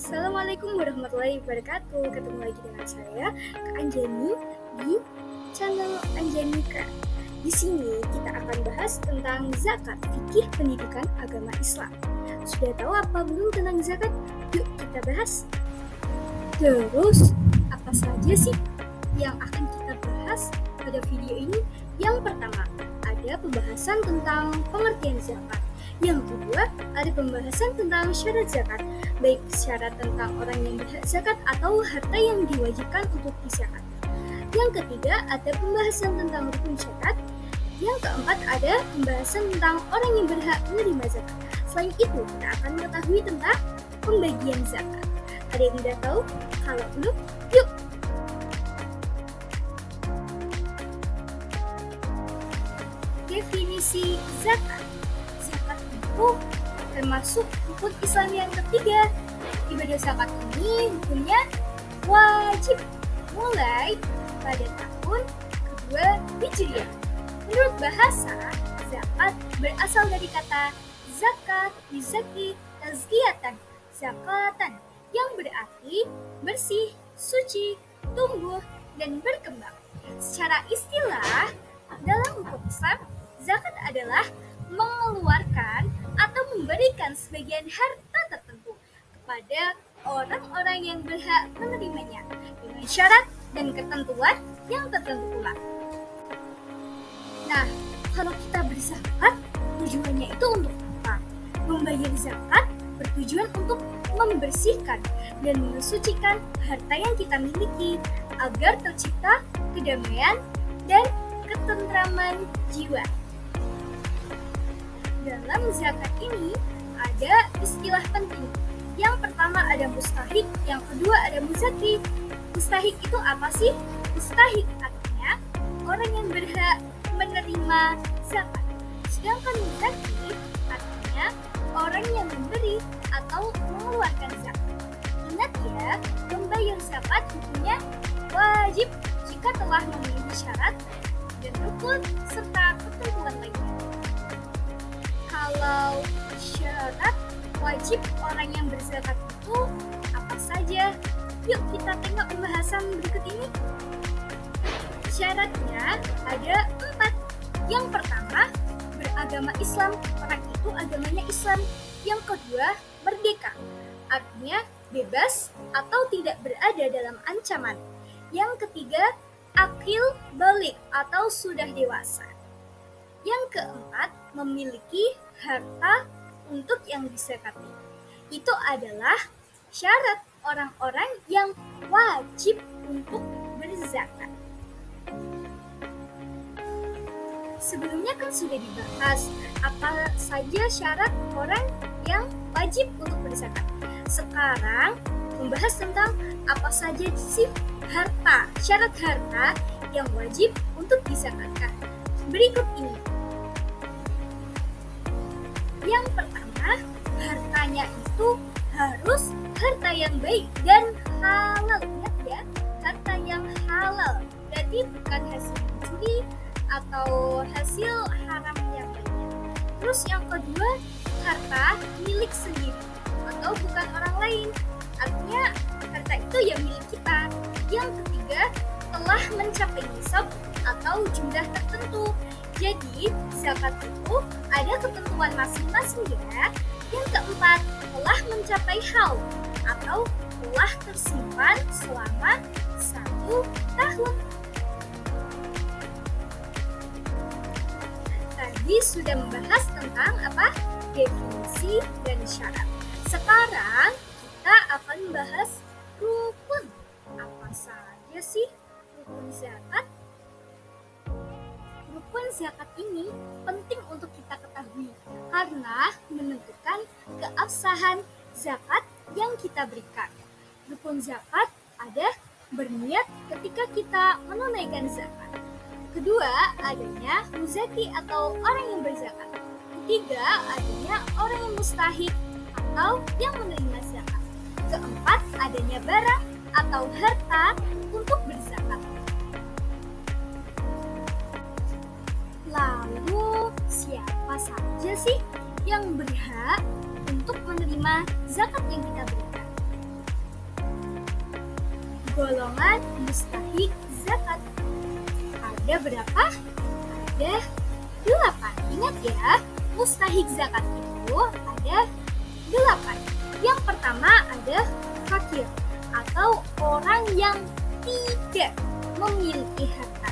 Assalamualaikum warahmatullahi wabarakatuh. Ketemu lagi dengan saya, Kak Anjani, di channel Anjani Kak. Di sini kita akan bahas tentang zakat, fikih pendidikan agama Islam. Sudah tahu apa belum tentang zakat? Yuk kita bahas. Terus, apa saja sih yang akan kita bahas pada video ini? Yang pertama, ada pembahasan tentang pengertian zakat. Yang kedua, ada pembahasan tentang syarat zakat, baik syarat tentang orang yang berhak zakat atau harta yang diwajibkan untuk dizakat. Yang ketiga, ada pembahasan tentang rukun zakat. Yang keempat, ada pembahasan tentang orang yang berhak menerima zakat. Selain itu, kita akan mengetahui tentang pembagian zakat. Ada yang tidak tahu? Kalau belum, yuk! Definisi zakat. Zakat itu termasuk rukun Islam yang ketiga. Ibadah zakat ini hukumnya wajib mulai pada tahun kedua Hijriah. Menurut bahasa, zakat berasal dari kata zakat, yuzaki, tazkiyatan, zakatan, yang berarti bersih, suci, tumbuh, dan berkembang. Secara istilah, dalam hukum Islam, zakat adalah mengeluarkan atau memberikan sebagian harta tertentu kepada orang-orang yang berhak menerimanya dengan syarat dan ketentuan yang tertentu pula. Nah, kalau kita berzakat, tujuannya itu untuk apa? Membayar zakat bertujuan untuk membersihkan dan mensucikan harta yang kita miliki agar tercipta kedamaian dan ketentraman jiwa. Dalam zakat ini ada istilah penting. Yang pertama ada mustahik, yang kedua ada muzaki. Mustahik itu apa sih? Mustahik artinya orang yang berhak menerima zakat. Sedangkan muzaki artinya orang yang memberi atau mengeluarkan zakat. Ingat ya, membayar zakat hukumnya wajib jika telah memenuhi syarat dan rukun serta ketentuan lainnya. Kalau syarat wajib orang yang berzakat itu apa saja? Yuk kita tengok pembahasan berikut ini. Syaratnya ada 4. Yang pertama, beragama Islam. Orang itu agamanya Islam. Yang kedua, merdeka. Artinya bebas atau tidak berada dalam ancaman. Yang ketiga, akil balik atau sudah dewasa. Yang keempat, memiliki harta untuk yang dizakati. Itu adalah syarat orang-orang yang wajib untuk berzakat. Sebelumnya kan sudah dibahas apa saja syarat orang yang wajib untuk berzakat. Sekarang membahas tentang apa saja sih harta, syarat harta yang wajib untuk dizakatkan. Berikut ini. Yang pertama, hartanya itu harus harta yang baik dan halal. Ingat ya, harta yang halal. Berarti bukan hasil mencuri atau hasil haram yang lainnya. Terus yang kedua, harta milik sendiri atau bukan orang lain. Artinya harta itu ya milik kita. Yang ketiga, telah mencapai nisab atau jumlah tertentu. Jadi, zakat itu ada ketentuan masing-masing ya. Yang keempat, telah mencapai haul atau telah tersimpan selama 1 tahun. Tadi sudah membahas tentang apa? Definisi dan syarat. Sekarang kita akan membahas rukun. Apa saja sih rukun zakat? Rukun zakat ini penting untuk kita ketahui karena menentukan keabsahan zakat yang kita berikan. Rukun zakat ada berniat ketika kita menunaikan zakat. Kedua, adanya muzaki atau orang yang berzakat. Ketiga, adanya orang yang mustahik atau yang menerima zakat. Keempat, adanya barang atau harta untuk berzakat. Lalu, siapa saja sih yang berhak untuk menerima zakat yang kita berikan? golongan mustahik zakat. Ada berapa? Ada 8. Ingat ya, mustahik zakat itu ada 8. Yang pertama ada fakir atau orang yang tidak memiliki harta.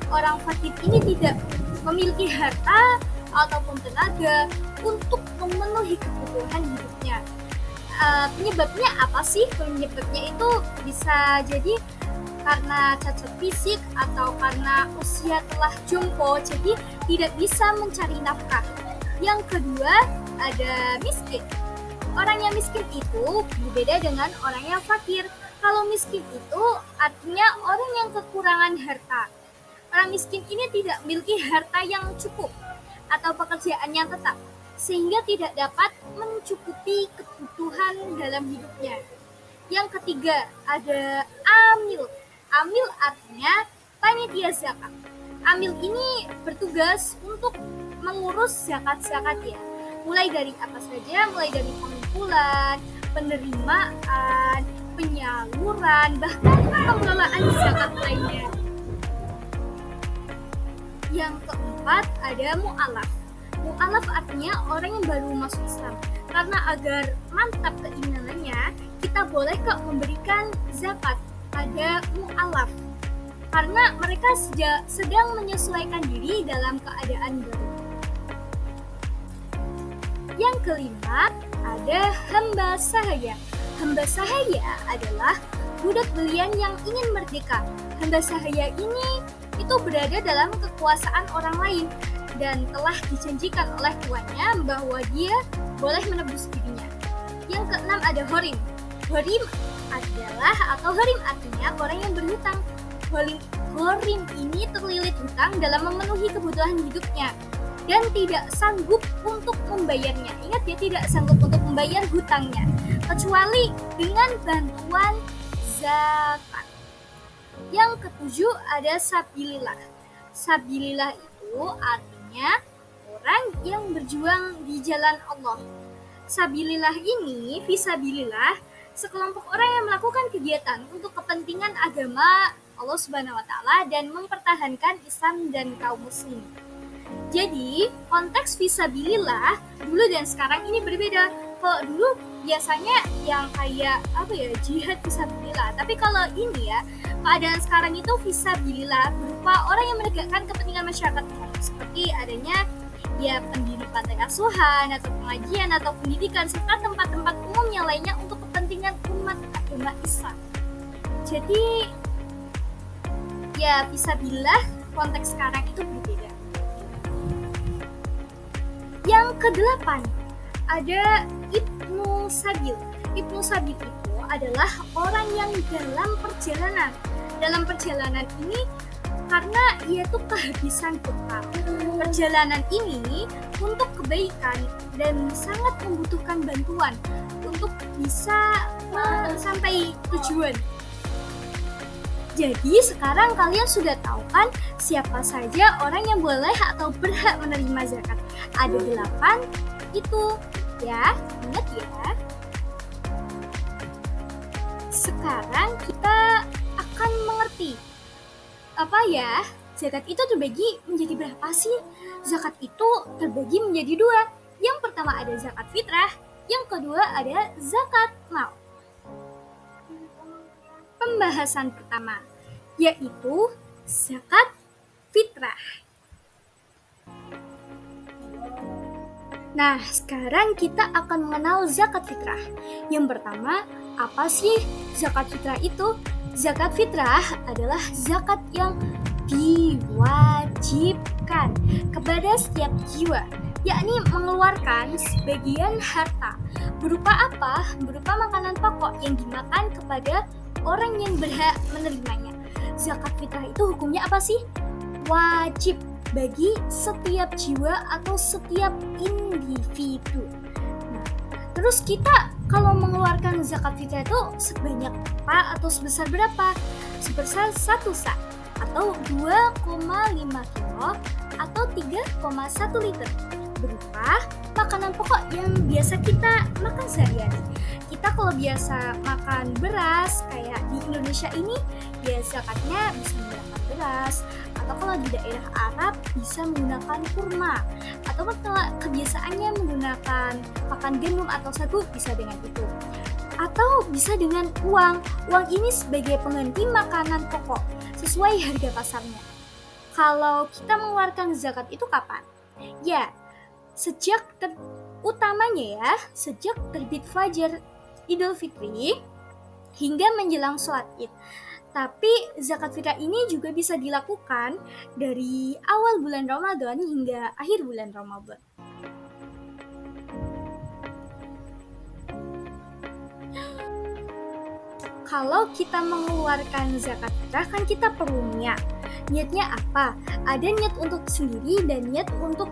Orang fakir ini tidak memiliki harta ataupun tenaga untuk memenuhi kebutuhan hidupnya. Penyebabnya apa sih? Penyebabnya itu bisa jadi karena cacat fisik atau karena usia telah jompo, jadi tidak bisa mencari nafkah. Yang kedua ada miskin. Orang yang miskin itu berbeda dengan orang yang fakir. Kalau miskin itu artinya orang yang kekurangan harta. Orang miskin ini tidak memiliki harta yang cukup atau pekerjaan yang tetap, sehingga tidak dapat mencukupi kebutuhan dalam hidupnya. Yang ketiga ada amil. Amil artinya panitia zakat. Amil ini bertugas untuk mengurus zakat-zakat ya. Mulai dari apa saja, mulai dari pengumpulan, penerimaan, penyaluran, bahkan pengelolaan zakat lainnya. Yang keempat ada mu'alaf. Mu'alaf artinya orang yang baru masuk Islam. Karena agar mantap keimanannya, kita boleh kok memberikan zakat pada mu'alaf. Karena mereka sedang menyesuaikan diri dalam keadaan baru. Yang kelima ada hamba sahaya. Hamba sahaya adalah budak belian yang ingin merdeka. Hamba sahaya ini itu berada dalam kekuasaan orang lain dan telah dijanjikan oleh tuannya bahwa dia boleh menebus dirinya. Yang keenam ada horim. Horim adalah atau horim artinya orang yang berhutang. Horim ini terlilit hutang dalam memenuhi kebutuhan hidupnya dan tidak sanggup untuk membayarnya. Ingat ya, tidak sanggup untuk membayar hutangnya kecuali dengan bantuan zakat. Yang ketujuh ada sabilillah. Sabilillah itu artinya orang yang berjuang di jalan Allah. Sabilillah ini, fisabilillah, sekelompok orang yang melakukan kegiatan untuk kepentingan agama Allah Subhanahu wa taala dan mempertahankan Islam dan kaum muslim. Jadi, konteks fisabilillah dulu dan sekarang ini berbeda. Kalau dulu biasanya yang kayak jihad fisabilillah. Tapi kalau ini ya, keadaan sekarang itu fisabilillah berupa orang yang menegakkan kepentingan masyarakat seperti adanya ya pendiri pantai asuhan atau pengajian atau pendidikan serta tempat-tempat umum yang lainnya untuk kepentingan umat agama Islam. Jadi ya fisabilillah konteks sekarang itu berbeda. Yang kedelapan ada Ibnu Sabil. Ibnu Sabil itu adalah orang yang dalam perjalanan. Dalam perjalanan ini karena ia tuh kehabisan bekal. Perjalanan ini untuk kebaikan dan sangat membutuhkan bantuan untuk bisa sampai tujuan. Jadi sekarang kalian sudah tahu kan siapa saja orang yang boleh atau berhak menerima zakat. Ada 8 itu ya, ingat ya. Sekarang kita akan mengerti zakat itu terbagi menjadi berapa sih? Zakat itu terbagi menjadi 2. Yang pertama ada zakat fitrah, yang kedua ada zakat mal. Pembahasan pertama yaitu zakat fitrah. Nah, sekarang kita akan mengenal zakat fitrah. Yang pertama, apa sih zakat fitrah itu? Zakat fitrah adalah zakat yang diwajibkan kepada setiap jiwa, yakni mengeluarkan sebagian harta. Berupa apa? Berupa makanan pokok yang dimakan kepada orang yang berhak menerimanya. Zakat fitrah itu hukumnya apa sih? Wajib bagi setiap jiwa atau setiap individu. Nah, terus kita kalau mengeluarkan zakat fitrah itu sebanyak apa atau sebesar berapa? Sebesar 1 sa atau 2,5 kilo atau 3,1 liter berupa makanan pokok yang biasa kita makan sehari-hari. Kita kalau biasa makan beras, kayak di Indonesia ini, ya zakatnya bisa menggunakan beras. Atau kalau di daerah Arab bisa menggunakan kurma. Atau kalau kebiasaannya menggunakan makan gandum atau sagu, bisa dengan itu. Atau bisa dengan uang. Uang ini sebagai pengganti makanan pokok sesuai harga pasarnya. Kalau kita mengeluarkan zakat itu kapan? Ya, sejak terbit fajar Idul Fitri hingga menjelang sholat Id. Tapi zakat fitrah ini juga bisa dilakukan dari awal bulan Ramadan hingga akhir bulan Ramadan. Kalau kita mengeluarkan zakat fitrah kan kita perlu niat. Niatnya apa? Ada niat untuk sendiri dan niat untuk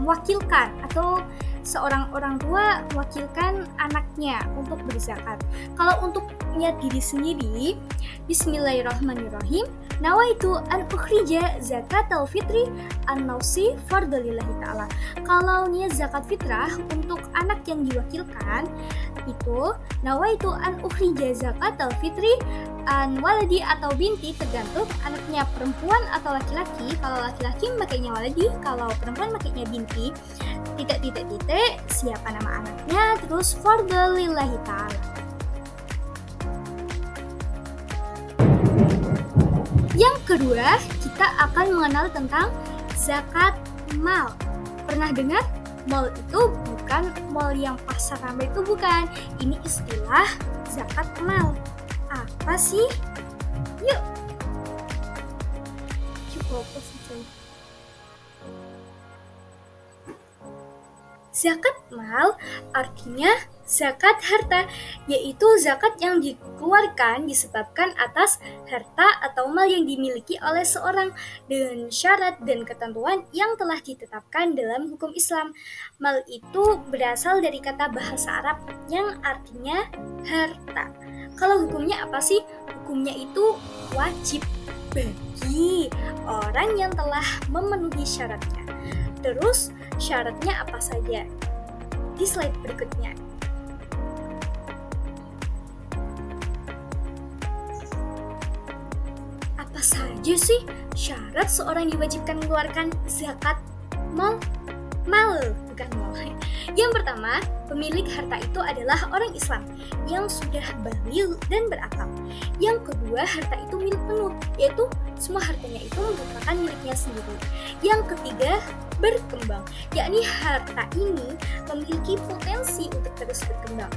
mewakilkan, atau seorang orang tua mewakilkan anaknya untuk berzakat. Kalau untuk niat diri sendiri, bismillahirrahmanirrahim, nawaitu an ukhrija zakatal fitri an-nausi fardalillahi ta'ala. Kalau niat zakat fitrah untuk anak yang diwakilkan, itu nawaitu an ukhrija zakatal fitri an waladi atau binti, tergantung anaknya perempuan atau laki-laki. Kalau laki-laki makainya waladi, kalau perempuan makainya binti. Siapa nama anaknya, terus fardalillahi ta'ala. Yang kedua, kita akan mengenal tentang zakat mal. Pernah dengar? Mal itu bukan mal yang pasar ramai, itu bukan. Ini istilah zakat mal. Apa sih? Yuk fokus aja. Zakat mal artinya zakat harta, yaitu zakat yang dikeluarkan disebabkan atas harta atau mal yang dimiliki oleh seorang dengan syarat dan ketentuan yang telah ditetapkan dalam hukum Islam. Mal itu berasal dari kata bahasa Arab yang artinya harta. Kalau hukumnya apa sih? Hukumnya itu wajib bagi orang yang telah memenuhi syaratnya. Terus syaratnya apa saja? Di slide berikutnya. Apa saja sih syarat seorang diwajibkan mengeluarkan zakat mal? Bukan mal. Yang pertama, pemilik harta itu adalah orang Islam yang sudah baligh dan berakal. Yang kedua, harta itu milik penuh, yaitu semua hartanya itu merupakan miliknya sendiri. Yang ketiga, berkembang, yakni harta ini memiliki potensi untuk terus berkembang.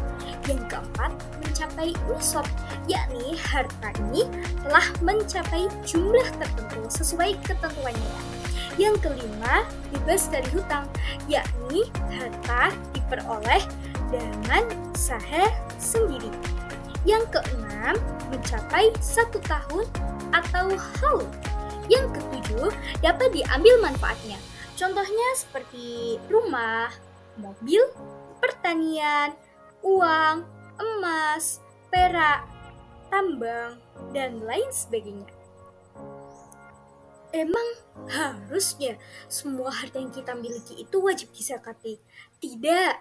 Yang keempat, mencapai nisab, yakni harta ini telah mencapai jumlah tertentu sesuai ketentuannya. Yang kelima, bebas dari hutang, yakni harta diperoleh dengan usaha sendiri. Yang keenam, mencapai 1 tahun atau haul. Yang ketujuh, dapat diambil manfaatnya. Contohnya seperti rumah, mobil, pertanian, uang, emas, perak, tambang, dan lain sebagainya. Emang harusnya semua harta yang kita miliki itu wajib dizakati? Tidak.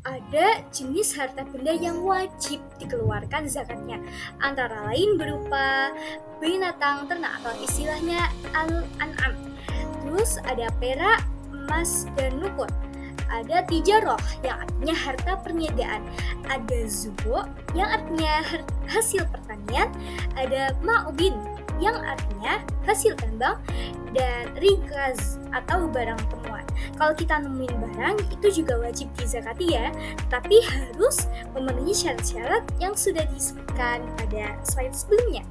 Ada jenis harta benda yang wajib dikeluarkan zakatnya, antara lain berupa binatang ternak atau istilahnya al-an'am. Terus ada perak, emas, dan nukur. Ada tijaroh yang artinya harta perniagaan. Ada zubo yang artinya hasil pertanian. Ada ma'ubin yang artinya hasil tambang, dan rikaz atau barang temuan. Kalau kita nemuin barang, itu juga wajib dizakati ya, tapi harus memenuhi syarat-syarat yang sudah disebutkan pada slide sebelumnya.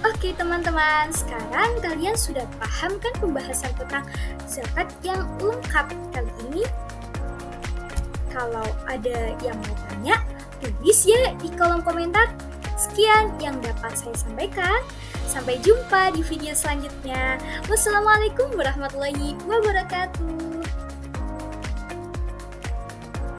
Oke teman-teman, sekarang kalian sudah paham kan pembahasan tentang zakat yang lengkap kali ini? Kalau ada yang mau tanya, tulis ya di kolom komentar. Sekian yang dapat saya sampaikan. Sampai jumpa di video selanjutnya. Wassalamualaikum warahmatullahi wabarakatuh.